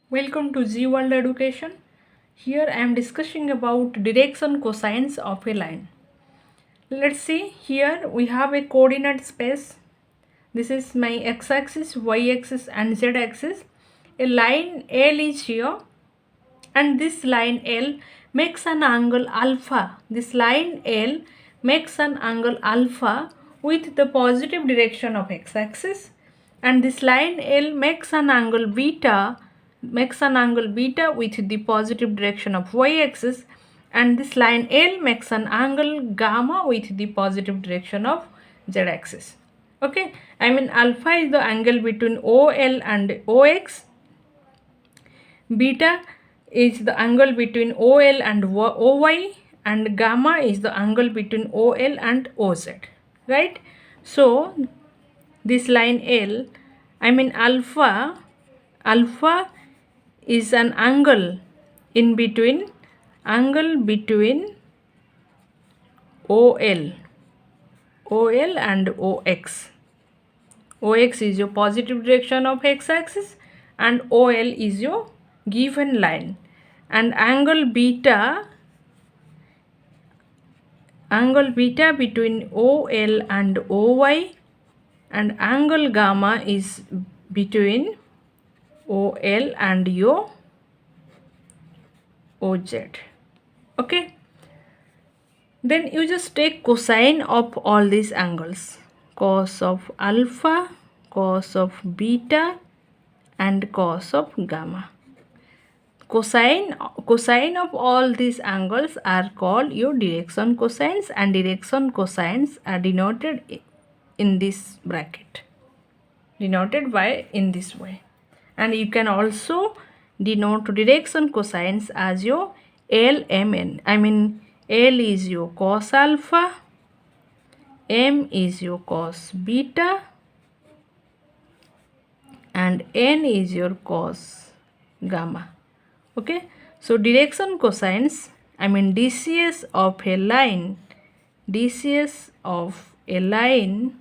Welcome to G World Education. Here I am discussing about direction cosines of a line. Let's see, here we have a coordinate space. This is my x-axis, y-axis and z-axis. A line L is here and this line L makes an angle alpha. This line L makes an angle alpha with the positive direction of x-axis, and this line L makes an angle beta with the positive direction of y-axis, and this line L makes an angle gamma with the positive direction of z-axis. Okay, I mean alpha is the angle between OL and OX, beta is the angle between OL and OY, and gamma is the angle between OL and OZ, right? So this line L, I mean alpha is an angle between OL and OX. OX is your positive direction of x-axis and OL is your given line, and angle beta between OL and OY, and angle gamma is between OL and your OZ. Okay, then you just take cosine of all these angles: cos of alpha, cos of beta and cos of gamma. Cosine of all these angles are called your direction cosines, and direction cosines are denoted in this bracket, denoted by in this way. And you can also denote direction cosines as your LMN. I mean L is your cos alpha, M is your cos beta and N is your cos gamma. Okay, so direction cosines, I mean DCS of a line,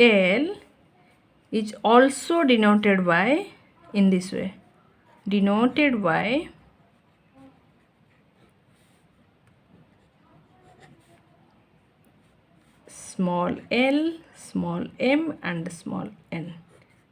L is also denoted by in this way, denoted by small l, small m and small n,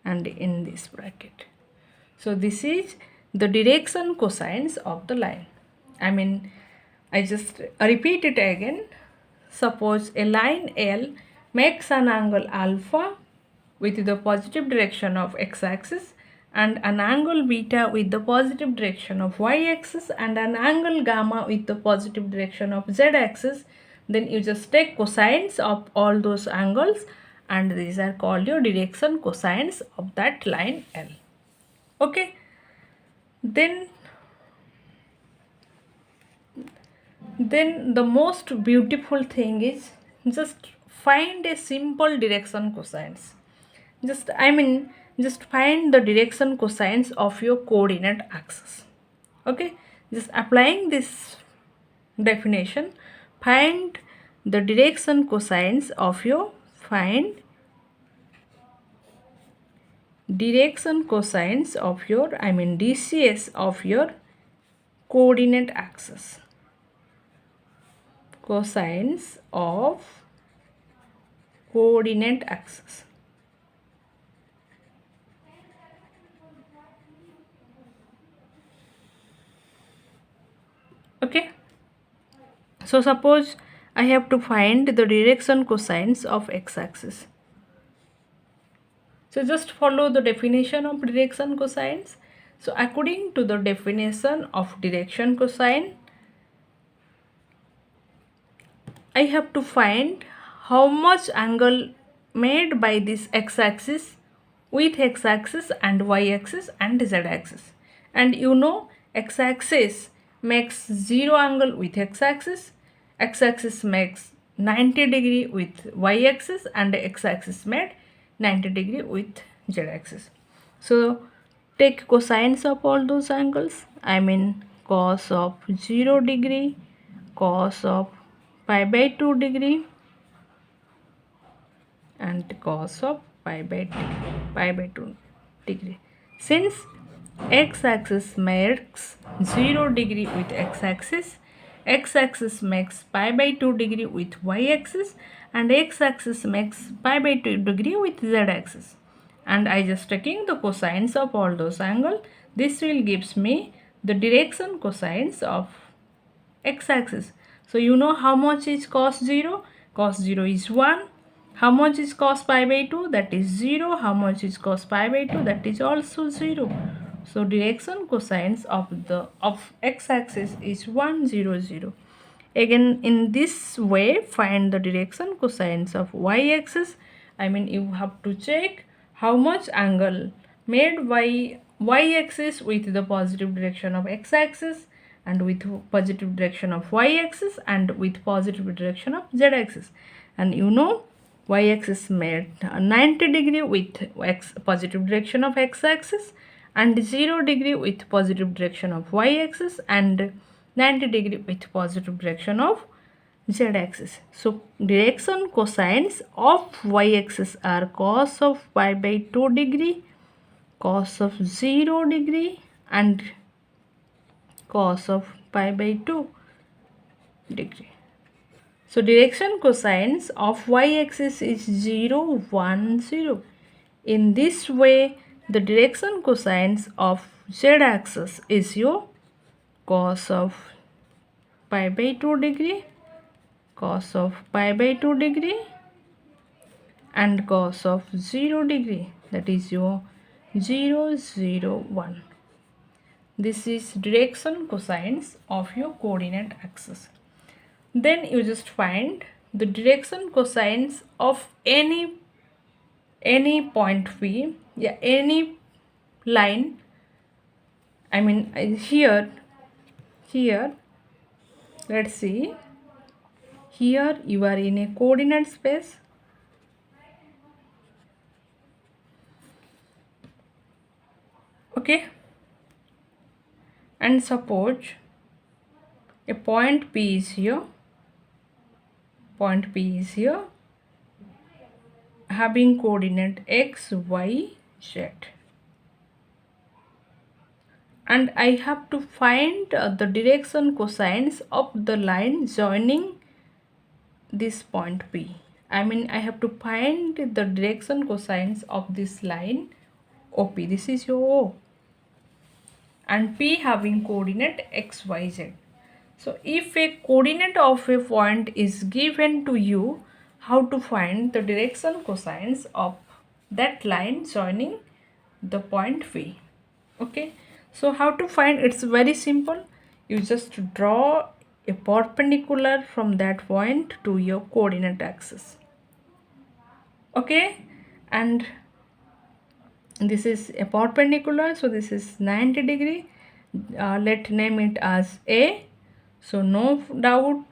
and in this bracket. So this is the direction cosines of the line. I mean, I just repeat it again. Suppose a line L makes an angle alpha with the positive direction of x-axis, and an angle beta with the positive direction of y-axis, and an angle gamma with the positive direction of z-axis. Then you just take cosines of all those angles, and these are called your direction cosines of that line L. Okay, then the most beautiful thing is just find a simple direction cosines. Just find the direction cosines of your coordinate axis. Okay, just applying this definition, find the direction cosines of your DCS of your coordinate axis. Cosines of coordinate axis. Okay, so suppose I have to find the direction cosines of x-axis. So just follow the definition of direction cosines. So according to the definition of direction cosine, I have to find how much angle made by this x-axis with x-axis and y-axis and z-axis. And you know, x-axis makes 0 angle with x-axis, x-axis makes 90 degree with y-axis, and x-axis made 90 degree with z-axis. So take cosines of all those angles. I mean cos of 0 degree, cos of pi by 2 degree and cos of pi by 2 degree. Since x-axis makes 0 degree with x-axis, x-axis makes pi by 2 degree with y-axis, and x-axis makes pi by 2 degree with z-axis. And I just taking the cosines of all those angles. This will gives me the direction cosines of x-axis. So you know how much is cos 0? Cos 0 is 1. How much is cos pi by 2? That is 0. How much is cos pi by 2? That is also 0. So direction cosines of x-axis is 1, 0, 0. Again, in this way, find the direction cosines of y-axis. I mean, you have to check how much angle made by y-axis with the positive direction of x-axis, and with positive direction of y-axis, and with positive direction of z-axis. And you know, y-axis made 90 degree with positive direction of x-axis, and 0 degree with positive direction of y-axis, and 90 degree with positive direction of z-axis. So direction cosines of y-axis are cos of pi by 2 degree, cos of 0 degree, and cos of pi by 2 degree. So direction cosines of y-axis is 0, 1, 0. In this way, the direction cosines of z-axis is your cos of pi by 2 degree, cos of pi by 2 degree, and cos of 0 degree, that is your 0, 0, 1. This is direction cosines of your coordinate axis. Then you just find the direction cosines of any point P, yeah, any line. I mean, here let's see, here you are in a coordinate space. Okay, and suppose a point P is here, having coordinate x, y, z, and I have to find the direction cosines of the line joining this point P. I mean, I have to find the direction cosines of this line OP. This is your O, and P having coordinate x, y, z. So if a coordinate of a point is given to you, how to find the direction cosines of that line joining the point P? Okay, so how to find? It's very simple. You just draw a perpendicular from that point to your coordinate axis. Okay, and this is a perpendicular, so this is 90 degree. Let's name it as A. So no doubt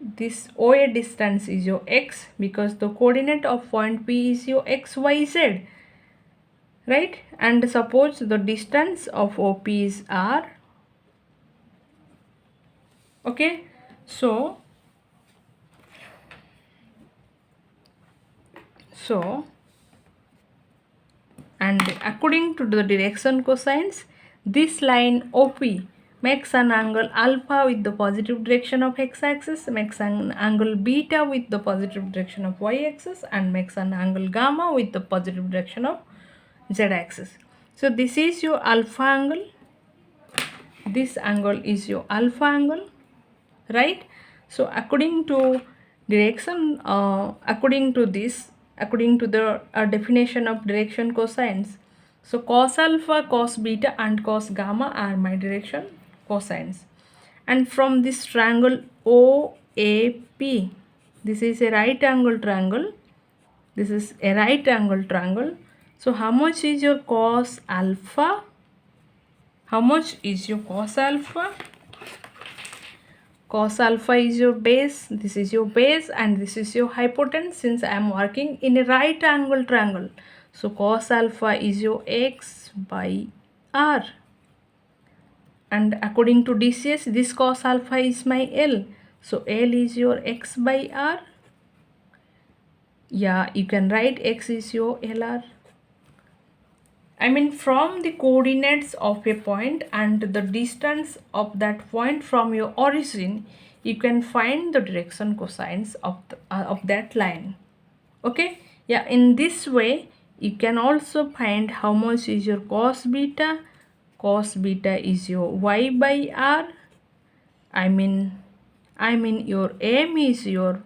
this OA distance is your x, because the coordinate of point P is your x, y, z, right? And suppose the distance of OP is r. Okay, so and according to the direction cosines, this line OP makes an angle alpha with the positive direction of x-axis, makes an angle beta with the positive direction of y-axis, and makes an angle gamma with the positive direction of z-axis. So this is your alpha angle, this angle is your alpha angle, right? So according to direction, according to the definition of direction cosines, so cos alpha, cos beta, and cos gamma are my direction cosines. And from this triangle OAP, this is a right angle triangle, this is a right angle triangle. So how much is your cos alpha? How much is your cos alpha? Cos alpha is your base, this is your base, and this is your hypotenuse, since I am working in a right angle triangle. So cos alpha is your x by r. And according to d.cs, this cos alpha is my L. So L is your x by r. Yeah, you can write x is your LR. I mean from the coordinates of a point and the distance of that point from your origin, you can find the direction cosines of that line. Okay, yeah, in this way you can also find how much is your cos beta. Cos beta is your y by r. I mean your m is your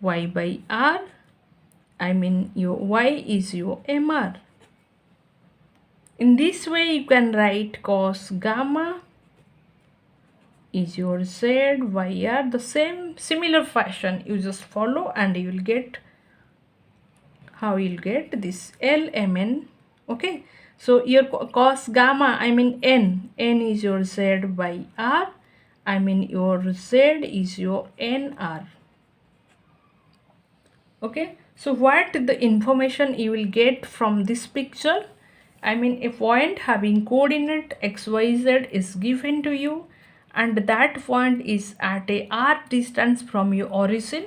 y by r. I mean your y is your mr. In this way you can write cos gamma is your z y r. The similar fashion you just follow and you will get how you'll get this lmn. Okay, so your cos gamma, I mean n is your z by r. I mean your z is your nr. Okay, so what the information you will get from this picture? I mean a point having coordinate xyz is given to you and that point is at a r distance from your origin.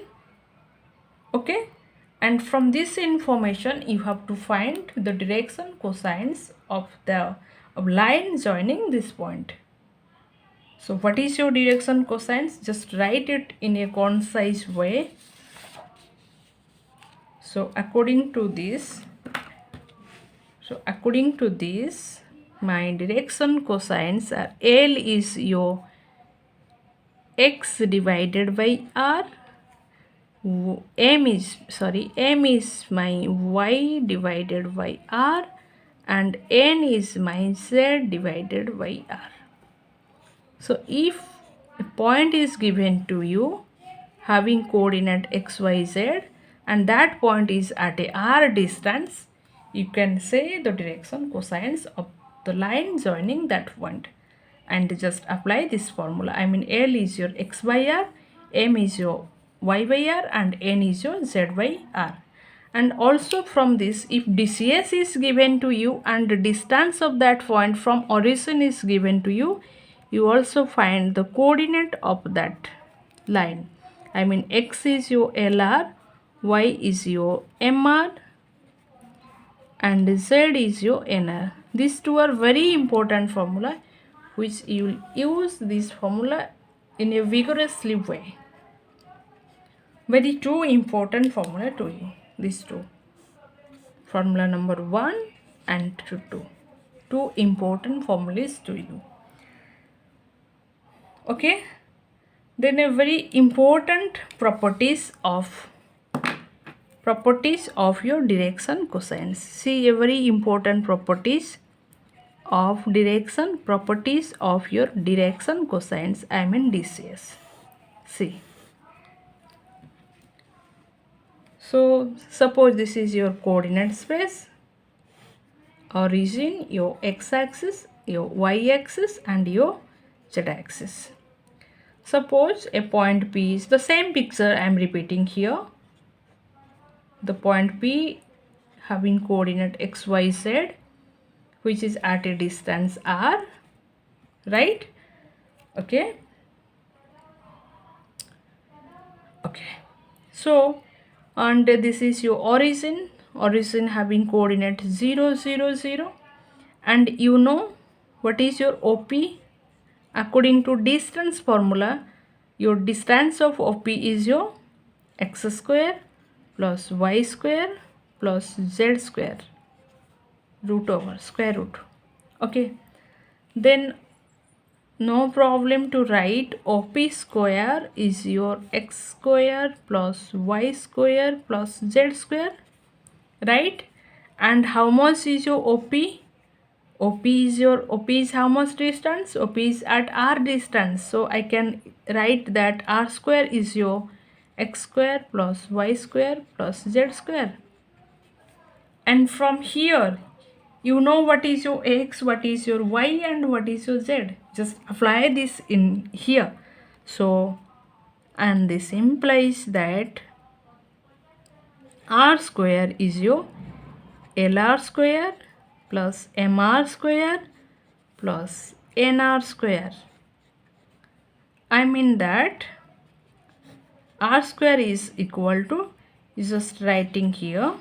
Okay, and from this information you have to find the direction cosines of the line joining this point. So what is your direction cosines? Just write it in a concise way. So according to this, my direction cosines are L is your x divided by r, m is my y divided by r, and n is my z divided by r. So if a point is given to you having coordinate xyz and that point is at a r distance, you can say the direction cosines of the line joining that point and just apply this formula. I mean L is your x by r, m is your y by r, and n is your z by r. And also from this, if d.cs is given to you and the distance of that point from origin is given to you, you also find the coordinate of that line. I mean x is your lr, y is your mr, and z is your nr. These two are very important formula which you will use this formula in a vigorously way. Very two important formula to you, these two. Formula number 1 and 2. Two important formulas to you. Okay. Then a very important properties of your direction cosines. See a very important properties of your direction cosines, I mean d.cs. See. So suppose this is your coordinate space, origin, your x-axis, your y-axis, and your z-axis. Suppose a point P is the same picture I am repeating here. The point P having coordinate x, y, z, which is at a distance r, right? Okay. So, and this is your origin having coordinate 0, 0, 0, and you know what is your OP? According to distance formula, your distance of OP is your x square plus y square plus z square root over square root. Okay, then no problem to write OP square is your x square plus y square plus z square, right? And how much is your OP? OP is how much distance? OP is at r distance. So I can write that r square is your x square plus y square plus z square. And from here, you know what is your x, what is your y, and what is your z. Just apply this in here. So, and this implies that r square is your lr square plus mr square plus nr square. I mean that r square is equal to, just writing here,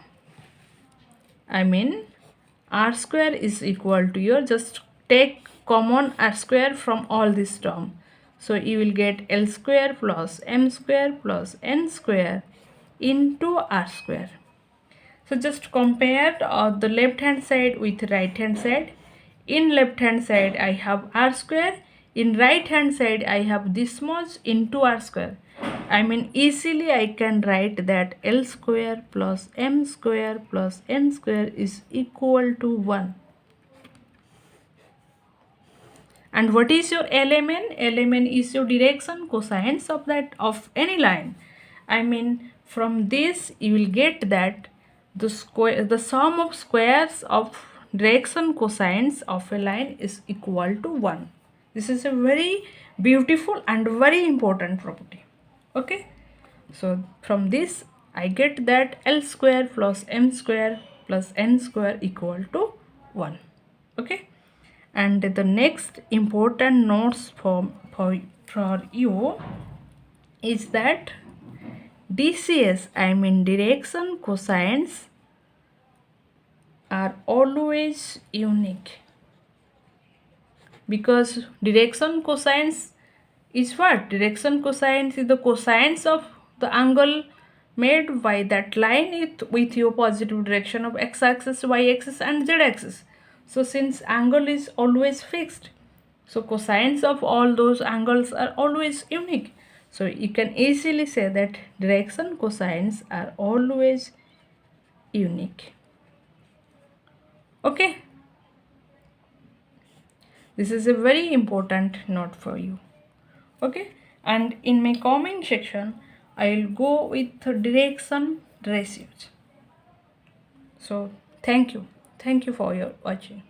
I mean r square is equal to your, just take common r square from all this term. So you will get L square plus m square plus n square into r square. So just compare the left hand side with right hand side. In left hand side I have r square, in right hand side I have this much into r square. I mean easily I can write that L square plus m square plus n square is equal to 1. And what is your LMN? LMN is your direction cosines of that of any line. I mean from this you will get that the sum of squares of direction cosines of a line is equal to 1. This is a very beautiful and very important property. Okay. So from this I get that L square plus m square plus n square equal to 1. Okay. And the next important notes for you is that DCS, I mean direction cosines, are always unique, because direction cosines is what? Direction cosines is the cosines of the angle made by that line with your positive direction of x-axis, y-axis and z-axis. So since angle is always fixed, so cosines of all those angles are always unique. So you can easily say that direction cosines are always unique. Okay, this is a very important note for you. Okay, and in my comment section I'll go with the direction ratios. So thank you for your watching.